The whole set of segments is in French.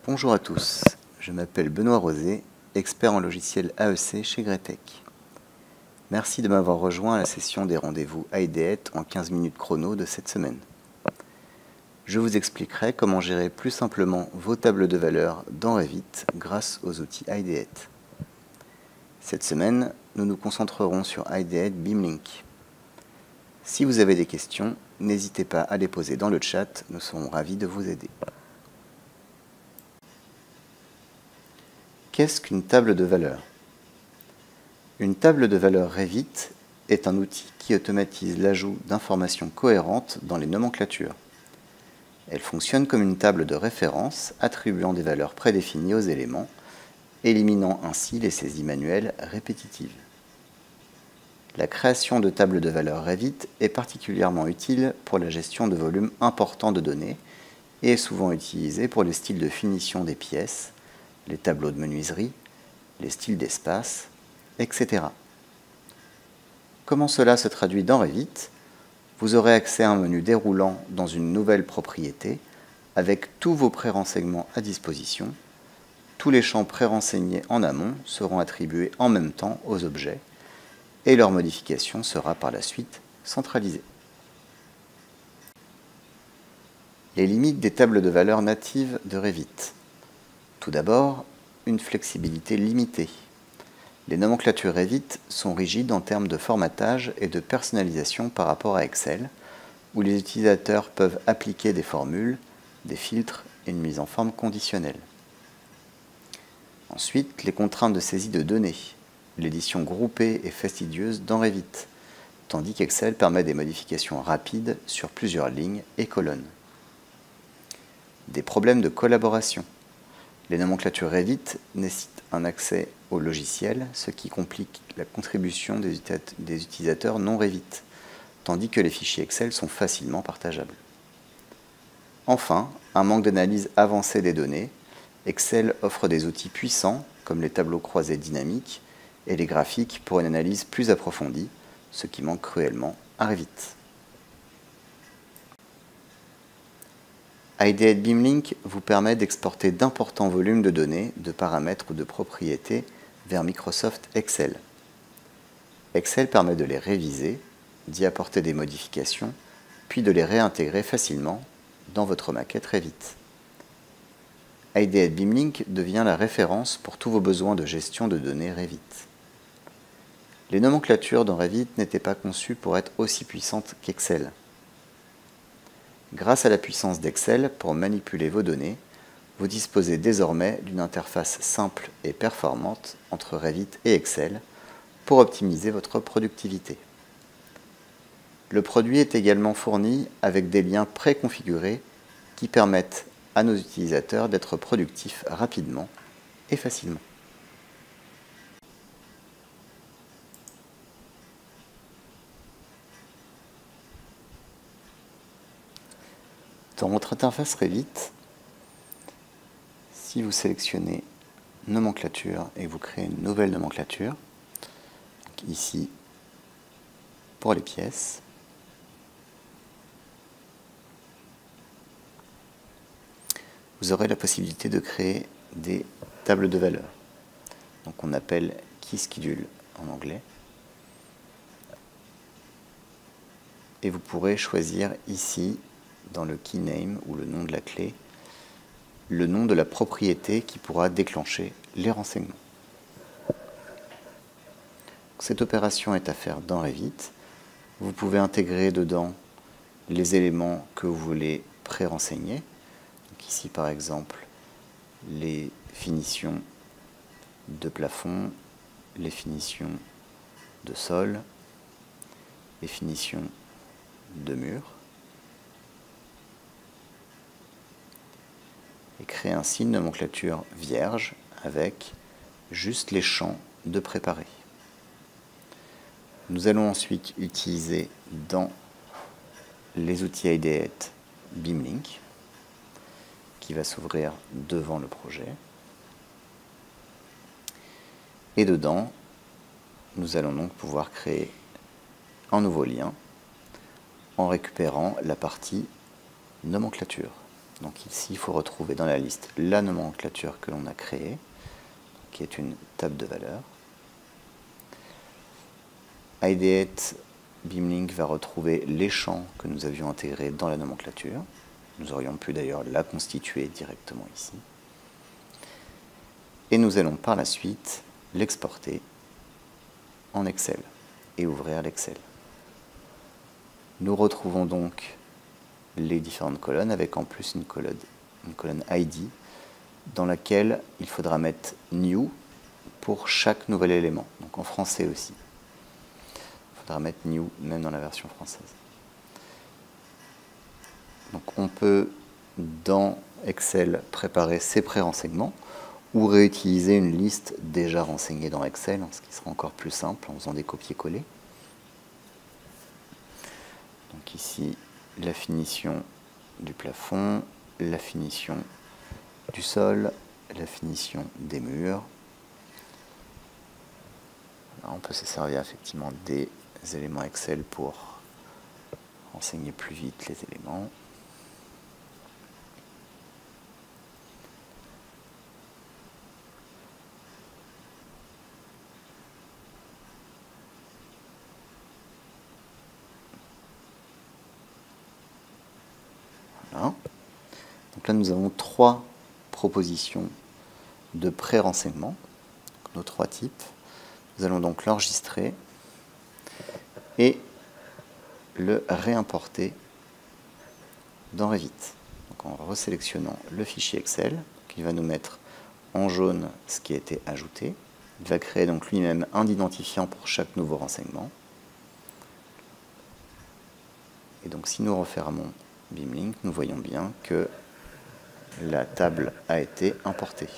Bonjour à tous, je m'appelle Benoît Rosé, expert en logiciel AEC chez Gretech. Merci de m'avoir rejoint à la session des rendez-vous IDEAT en 15 minutes chrono de cette semaine. Je vous expliquerai comment gérer plus simplement vos tables de valeurs dans Revit grâce aux outils IDEAT. Cette semaine, nous nous concentrerons sur IDEAT BeamLink. Si vous avez des questions, n'hésitez pas à les poser dans le chat, nous serons ravis de vous aider. Qu'est-ce qu'une table de valeurs? Une table de valeurs Revit est un outil qui automatise l'ajout d'informations cohérentes dans les nomenclatures. Elle fonctionne comme une table de référence attribuant des valeurs prédéfinies aux éléments, éliminant ainsi les saisies manuelles répétitives. La création de tables de valeurs Revit est particulièrement utile pour la gestion de volumes importants de données et est souvent utilisée pour les styles de finition des pièces, les tableaux de menuiserie, les styles d'espace, etc. Comment cela se traduit dans Revit? Vous aurez accès à un menu déroulant dans une nouvelle propriété avec tous vos pré-renseignements à disposition. Tous les champs pré-renseignés en amont seront attribués en même temps aux objets et leur modification sera par la suite centralisée. Les limites des tables de valeurs natives de Revit. Tout d'abord, une flexibilité limitée. Les nomenclatures Revit sont rigides en termes de formatage et de personnalisation par rapport à Excel, où les utilisateurs peuvent appliquer des formules, des filtres et une mise en forme conditionnelle. Ensuite, les contraintes de saisie de données. L'édition groupée est fastidieuse dans Revit, tandis qu'Excel permet des modifications rapides sur plusieurs lignes et colonnes. Des problèmes de collaboration. Les nomenclatures Revit nécessitent un accès au logiciel, ce qui complique la contribution des utilisateurs non Revit, tandis que les fichiers Excel sont facilement partageables. Enfin, un manque d'analyse avancée des données. Excel offre des outils puissants, comme les tableaux croisés dynamiques et les graphiques pour une analyse plus approfondie, ce qui manque cruellement à Revit. IDEAT BeamLink vous permet d'exporter d'importants volumes de données, de paramètres ou de propriétés vers Microsoft Excel. Excel permet de les réviser, d'y apporter des modifications, puis de les réintégrer facilement dans votre maquette Revit. IDEAT BeamLink devient la référence pour tous vos besoins de gestion de données Revit. Les nomenclatures dans Revit n'étaient pas conçues pour être aussi puissantes qu'Excel. Grâce à la puissance d'Excel pour manipuler vos données, vous disposez désormais d'une interface simple et performante entre Revit et Excel pour optimiser votre productivité. Le produit est également fourni avec des liens préconfigurés qui permettent à nos utilisateurs d'être productifs rapidement et facilement. Dans votre interface Revit, si vous sélectionnez nomenclature et vous créez une nouvelle nomenclature, ici pour les pièces, vous aurez la possibilité de créer des tables de valeurs. Donc on appelle Key Schedule en anglais. Et vous pourrez choisir ici, dans le Key Name ou le nom de la clé, le nom de la propriété qui pourra déclencher les renseignements. Cette opération est à faire dans Revit. Vous pouvez intégrer dedans les éléments que vous voulez pré-renseigner. Ici par exemple les finitions de plafond, les finitions de sol, les finitions de mur. Et créer ainsi une nomenclature vierge avec juste les champs de préparer. Nous allons ensuite utiliser dans les outils IDEAT BeamLink qui va s'ouvrir devant le projet. Et dedans, nous allons donc pouvoir créer un nouveau lien en récupérant la partie nomenclature. Donc ici, il faut retrouver dans la liste la nomenclature que l'on a créée, qui est une table de valeurs. IDEate Beamlink va retrouver les champs que nous avions intégrés dans la nomenclature. Nous aurions pu d'ailleurs la constituer directement ici. Et nous allons par la suite l'exporter en Excel et ouvrir l'Excel. Nous retrouvons donc les différentes colonnes avec en plus une colonne ID dans laquelle il faudra mettre new pour chaque nouvel élément, donc en français aussi. Il faudra mettre new même dans la version française. Donc on peut dans Excel préparer ces pré-renseignements ou réutiliser une liste déjà renseignée dans Excel, ce qui sera encore plus simple en faisant des copier-coller. Donc ici, la finition du plafond, la finition du sol, la finition des murs. Alors on peut se servir effectivement des éléments Excel pour renseigner plus vite les éléments. Voilà. Donc là, nous avons 3 propositions de pré-renseignement, nos 3 types. Nous allons donc l'enregistrer et le réimporter dans Revit. Donc en resélectionnant le fichier Excel, il va nous mettre en jaune ce qui a été ajouté. Il va créer donc lui-même un identifiant pour chaque nouveau renseignement. Et donc si nous refermons Beamlink, nous voyons bien que la table a été importée.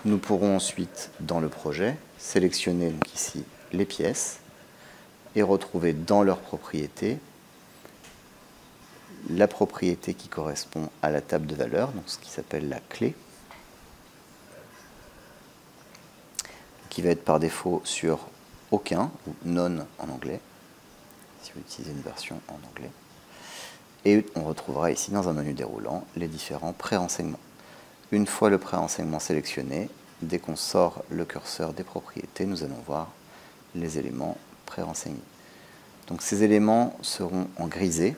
Nous pourrons ensuite, dans le projet, sélectionner donc ici les pièces et retrouver dans leurs propriétés la propriété qui correspond à la table de valeurs, donc ce qui s'appelle la clé, qui va être par défaut sur aucun, ou none en anglais, si vous utilisez une version en anglais. Et on retrouvera ici dans un menu déroulant les différents pré-renseignements. Une fois le pré-renseignement sélectionné, dès qu'on sort le curseur des propriétés, nous allons voir les éléments pré-renseignés. Donc ces éléments seront en grisé,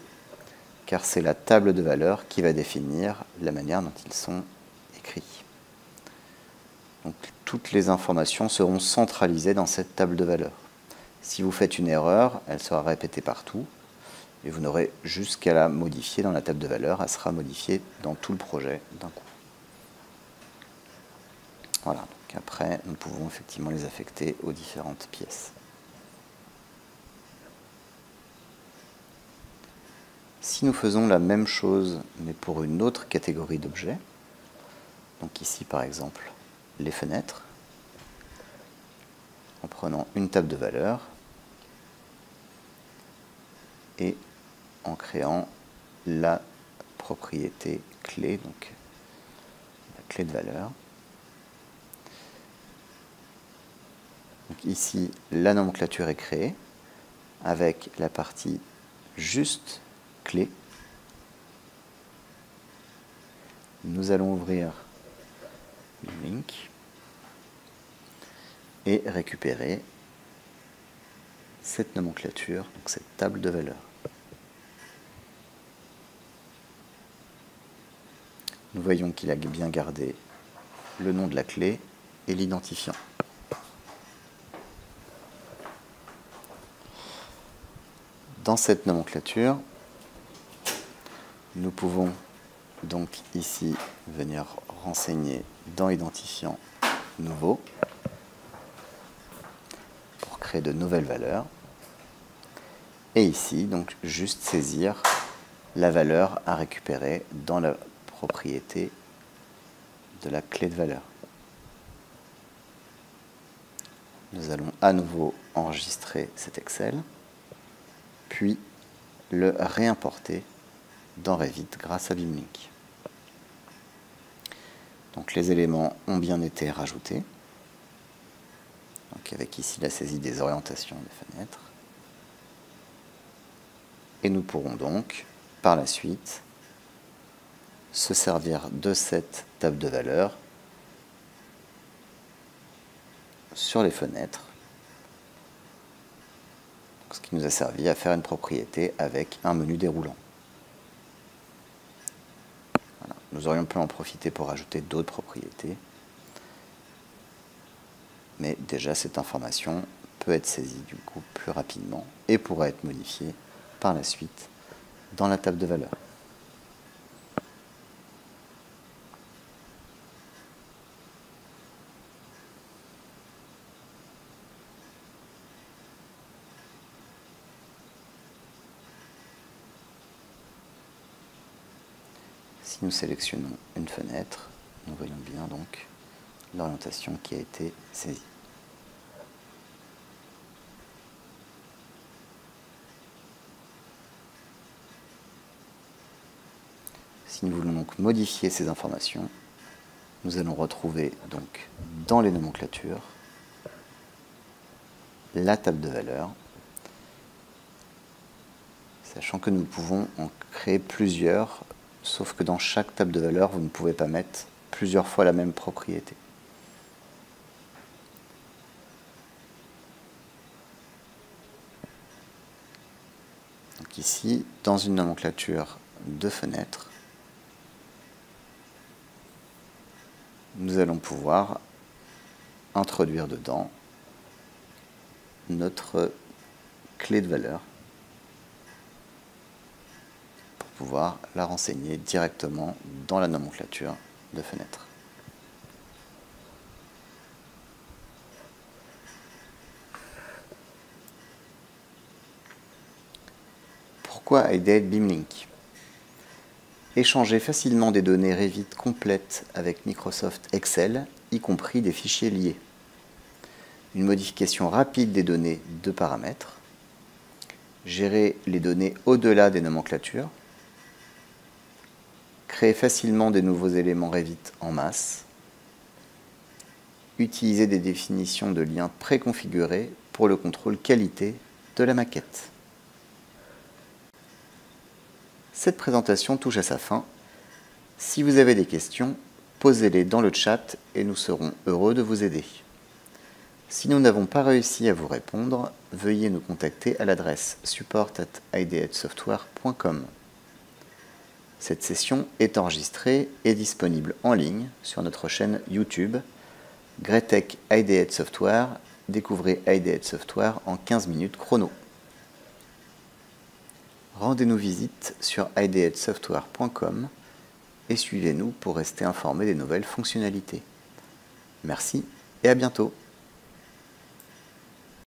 car c'est la table de valeurs qui va définir la manière dont ils sont écrits. Donc toutes les informations seront centralisées dans cette table de valeurs. Si vous faites une erreur, elle sera répétée partout, et vous n'aurez juste qu'à la modifier dans la table de valeurs, elle sera modifiée dans tout le projet d'un coup. Voilà, donc après, nous pouvons effectivement les affecter aux différentes pièces. Si nous faisons la même chose, mais pour une autre catégorie d'objets, donc ici par exemple les fenêtres, en prenant une table de valeurs et en créant la propriété clé, donc la clé de valeur. Donc ici, la nomenclature est créée avec la partie juste clé. Nous allons ouvrir Beamlink et récupérer cette nomenclature, donc cette table de valeurs. Nous voyons qu'il a bien gardé le nom de la clé et l'identifiant. Dans cette nomenclature, nous pouvons donc ici venir renseigner dans identifiant nouveau pour créer de nouvelles valeurs. Et ici, donc juste saisir la valeur à récupérer dans la propriété de la clé de valeur. Nous allons à nouveau enregistrer cet Excel, puis le réimporter dans Revit grâce à Beamlink. Donc les éléments ont bien été rajoutés, donc avec ici la saisie des orientations des fenêtres. Et nous pourrons donc, par la suite, se servir de cette table de valeurs sur les fenêtres, ce qui nous a servi à faire une propriété avec un menu déroulant. Voilà. Nous aurions pu en profiter pour ajouter d'autres propriétés, mais déjà cette information peut être saisie du coup plus rapidement et pourra être modifiée par la suite dans la table de valeurs. Si nous sélectionnons une fenêtre, nous voyons bien donc l'orientation qui a été saisie. Si nous voulons donc modifier ces informations, nous allons retrouver donc dans les nomenclatures la table de valeurs, sachant que nous pouvons en créer plusieurs, sauf que dans chaque table de valeurs, vous ne pouvez pas mettre plusieurs fois la même propriété. Donc ici, dans une nomenclature de fenêtres, nous allons pouvoir introduire dedans notre clé de valeur pour pouvoir la renseigner directement dans la nomenclature de fenêtre. Pourquoi Ideate Beamlink? Échanger facilement des données Revit complètes avec Microsoft Excel, y compris des fichiers liés. Une modification rapide des données de paramètres. Gérer les données au-delà des nomenclatures. Créer facilement des nouveaux éléments Revit en masse. Utiliser des définitions de liens préconfigurées pour le contrôle qualité de la maquette. Cette présentation touche à sa fin. Si vous avez des questions, posez-les dans le chat et nous serons heureux de vous aider. Si nous n'avons pas réussi à vous répondre, veuillez nous contacter à l'adresse support@ideatesoftware.com. Cette session est enregistrée et disponible en ligne sur notre chaîne YouTube Greatech Ideate Software. Découvrez Ideate Software en 15 minutes chrono. Rendez-nous visite sur ideatesoftware.com et suivez-nous pour rester informé des nouvelles fonctionnalités. Merci et à bientôt.